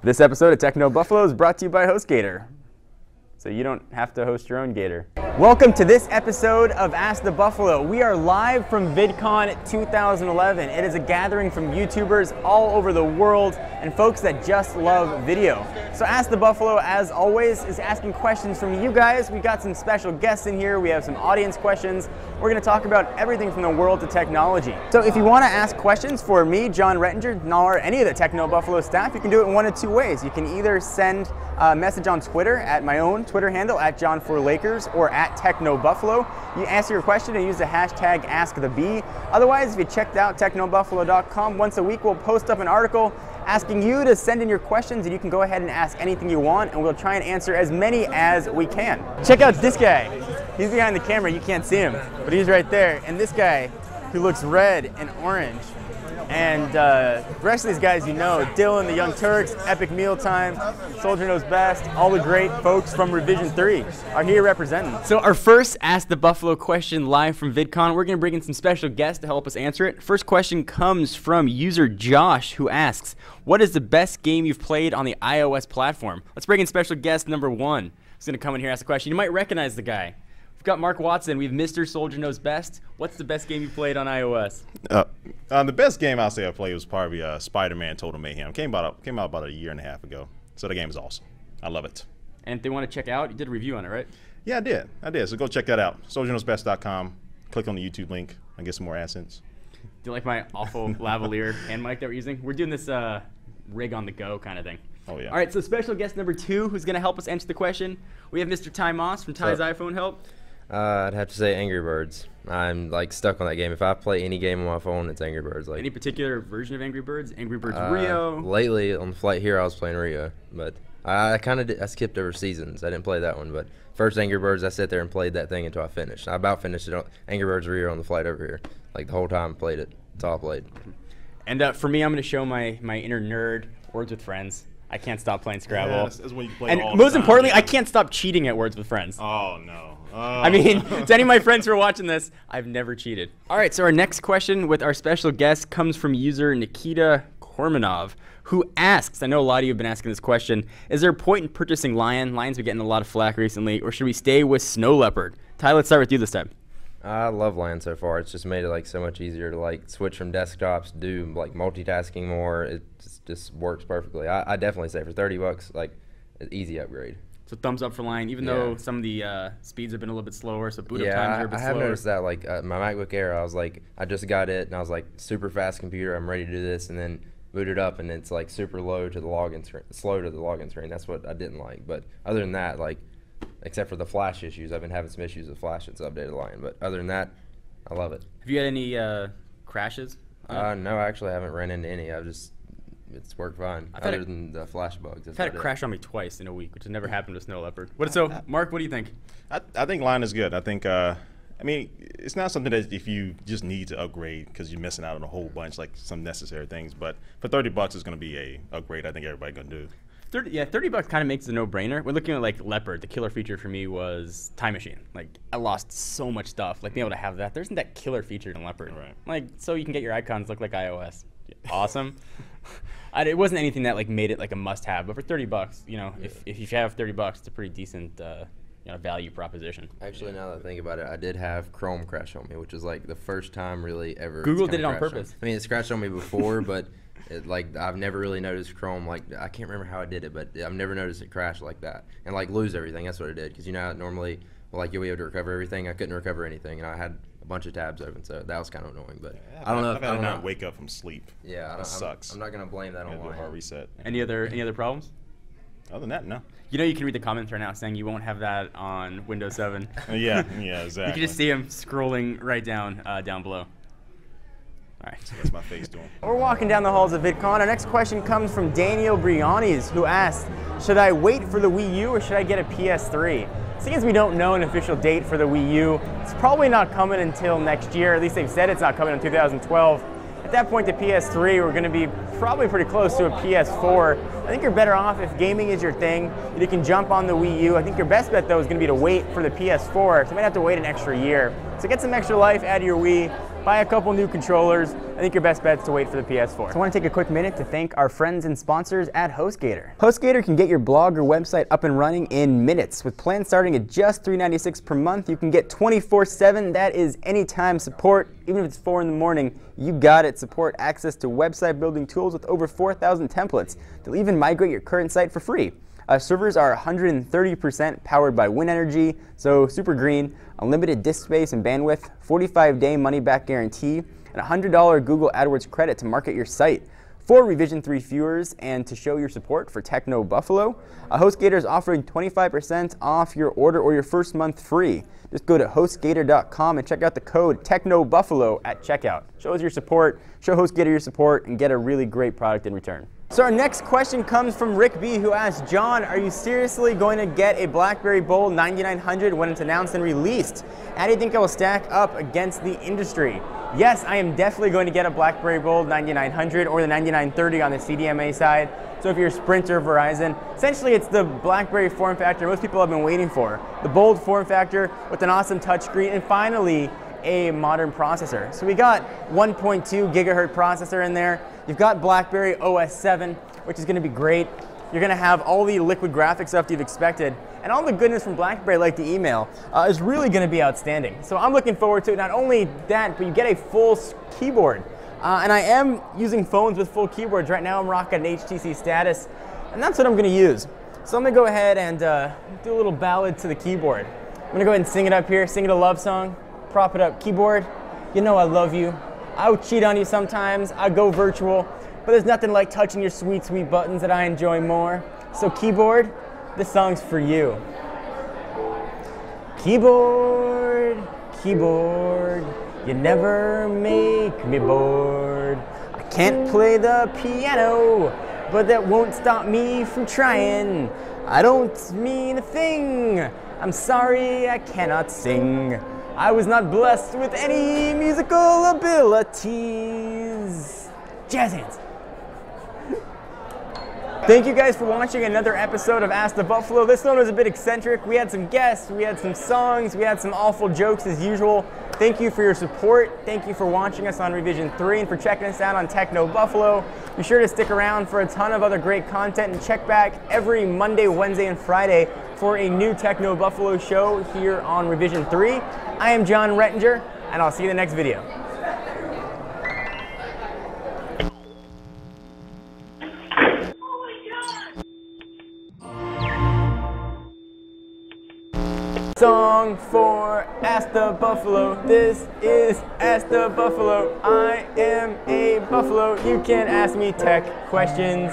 This episode of Techno Buffalo is brought to you by HostGator, so you don't have to host your own gator. Welcome to this episode of Ask the Buffalo. We are live from VidCon 2011. It is a gathering from YouTubers all over the world and folks that just love video. So Ask the Buffalo, as always, is asking questions from you guys. We got some special guests in here. We have some audience questions. We're going to talk about everything from the world to technology. So if you want to ask questions for me, Jon Rettinger, or any of the Techno Buffalo staff, you can do it one of two ways. You can either send a message on Twitter at my own Twitter handle at Jon4Lakers or at Techno Buffalo. You answer your question and use the hashtag AskTheB. Otherwise, if you checked out technobuffalo.com, once a week we'll post up an article asking you to send in your questions, and you can go ahead and ask anything you want, and we'll try and answer as many as we can. Check out this guy. He's behind the camera, you can't see him, but he's right there. And this guy who looks red and orange. And the rest of these guys you know, Dylan, the Young Turks, Epic Mealtime, Soldier Knows Best, all the great folks from Revision 3 are here representing. So our first Ask the Buffalo question live from VidCon, we're going to bring in some special guests to help us answer it. First question comes from user Josh, who asks, what is the best game you've played on the iOS platform? Let's bring in special guest number one. Who's going to come in here and ask the question. You might recognize the guy. We've got Mark Watson. We have Mr. Soldier Knows Best. What's the best game you played on iOS? The best game I'll say I played was probably Spider-Man Total Mayhem. Came out about a year and a half ago. So the game is awesome. I love it. And if they want to check out, you did a review on it, right? Yeah, I did. So go check that out. SoldierKnowsBest.com. Click on the YouTube link and get some more AdSense. Do you like my awful lavalier hand mic that we're using? We're doing this rig on the go kind of thing. Oh, yeah. All right, so special guest number two who's going to help us answer the question. We have Mr. Tymos from Ty's iPhone Help. I'd have to say Angry Birds. I'm like stuck on that game. If I play any game on my phone, it's Angry Birds. Like any particular version of Angry Birds? Angry Birds Rio? Lately on the flight here, I was playing Rio, but I skipped over seasons. I didn't play that one, but first Angry Birds, I sat there and played that thing until I finished. I about finished it on Angry Birds Rio on the flight over here. Like the whole time I played it. That's all I played. And for me, I'm going to show my inner nerd, Words with Friends. I can't stop playing Scrabble. Yeah, that's when you play and all most the time, importantly, yeah. I can't stop cheating at Words with Friends. Oh, no. I mean, to any of my friends who are watching this, I've never cheated. All right, so our next question with our special guest comes from user Nikita Kormanov, who asks, I know a lot of you have been asking this question, is there a point in purchasing Lion? Lion's been getting a lot of flack recently, or should we stay with Snow Leopard? Ty, let's start with you this time. I love Lion so far. It's just made it like so much easier to like switch from desktops, do like multitasking more. It just works perfectly. I definitely say for $30, like an easy upgrade. So thumbs up for Lion, even though some of the speeds have been a little bit slower, so boot up times are a bit slower. I have noticed that. Like my MacBook Air, I just got it, and I was like, super fast computer, I'm ready to do this, and then boot it up, and it's like super low to the login screen, slow to the login screen. That's what I didn't like. But other than that, like, except for the flash issues, I've been having some issues with flash since I updated Lion. But other than that, I love it. Have you had any crashes? No, I actually haven't ran into any. It's worked fine, other than the flash bugs. I've had it crash on me twice in a week, which has never happened with Snow Leopard. Mark, what do you think? I think Lion is good. I think, I mean, it's not something that if you just need to upgrade because you're missing out on a whole bunch, like some necessary things. But for $30, it's going to be a upgrade I think everybody's going to do. $30 kind of makes it a no-brainer. We're looking at like Leopard. The killer feature for me was Time Machine. Like I lost so much stuff. Like being able to have that. There isn't that killer feature in Leopard. Right. Like so you can get your icons look like iOS. Awesome. It wasn't anything that like made it like a must-have. But for $30, you know, if you have $30, it's a pretty decent value proposition. Actually, now that I think about it, I did have Chrome crash on me, which is like the first time really ever. Google did it on purpose. I mean, it scratched on me before, but. Like I've never really noticed Chrome, like I can't remember how I did it, but I've never noticed it crash like that and like lose everything. That's what it did, because you know how normally like you'll be able to recover everything. I couldn't recover anything, and I had a bunch of tabs open, so that was kind of annoying. But yeah, I don't know. I've had to not wake up from sleep. Yeah, that sucks. I'm not gonna blame that on a hard reset. Any other problems? Other than that, no. You know, you can read the comments right now saying you won't have that on Windows 7. Yeah, exactly. You can just see them scrolling right down below. All right. So that's my face doing. We're walking down the halls of VidCon. Our next question comes from Daniel Brianis, who asked, should I wait for the Wii U or should I get a PS3? Seeing as we don't know an official date for the Wii U, it's probably not coming until next year. At least they've said it's not coming in 2012. At that point, the PS3, we're going to be probably pretty close to a PS4. I think you're better off if gaming is your thing. You can jump on the Wii U. I think your best bet, though, is going to be to wait for the PS4. So you might have to wait an extra year. So get some extra life out of your Wii. buy a couple new controllers. I think your best bet's to wait for the PS4. So I want to take a quick minute to thank our friends and sponsors at HostGator. HostGator can get your blog or website up and running in minutes. With plans starting at just $3.96 per month, you can get 24/7. That is anytime support. Even if it's 4 in the morning, you got it. Support access to website building tools with over 4,000 templates. They'll even migrate your current site for free. Servers are 130% powered by wind energy, so super green, unlimited disk space and bandwidth, 45-day money-back guarantee, and a $100 Google AdWords credit to market your site. For Revision 3 viewers and to show your support for Techno Buffalo, HostGator is offering 25% off your order or your first month free. Just go to HostGator.com and check out the code TechnoBuffalo at checkout. Show us your support, show HostGator your support, and get a really great product in return. So our next question comes from Rick B, who asked, John, are you seriously going to get a Blackberry Bold 9900 when it's announced and released? How do you think it will stack up against the industry? Yes, I am definitely going to get a Blackberry Bold 9900 or the 9930 on the CDMA side. So if you're Sprint or Verizon, essentially it's the Blackberry form factor most people have been waiting for. The Bold form factor with an awesome touchscreen and finally a modern processor. So we got 1.2 gigahertz processor in there. You've got Blackberry OS 7, which is going to be great. You're going to have all the liquid graphics stuff you've expected. And all the goodness from Blackberry, like the email, is really going to be outstanding. So I'm looking forward to it. Not only that, but you get a full keyboard. And I am using phones with full keyboards. Right now I'm rocking an HTC Status, and that's what I'm going to use. So I'm going to go ahead and do a little ballad to the keyboard. I'm going to go ahead and sing it up here, sing it a love song, prop it up. Keyboard, you know I love you. I would cheat on you sometimes, I go virtual, but there's nothing like touching your sweet, sweet buttons that I enjoy more. So keyboard, this song's for you. Keyboard, keyboard, you never make me bored. I can't play the piano, but that won't stop me from trying. I don't mean a thing, I'm sorry I cannot sing. I was not blessed with any musical abilities. Jazz hands. Thank you guys for watching another episode of Ask the Buffalo. This one was a bit eccentric. We had some guests, we had some songs, we had some awful jokes as usual. Thank you for your support. Thank you for watching us on Revision 3 and for checking us out on Techno Buffalo. Be sure to stick around for a ton of other great content and check back every Monday, Wednesday, and Friday for a new Techno Buffalo show here on Revision 3. I am Jon Rettinger, and I'll see you in the next video. Song for Ask the Buffalo. This is Ask the Buffalo. I am a buffalo. You can ask me tech questions.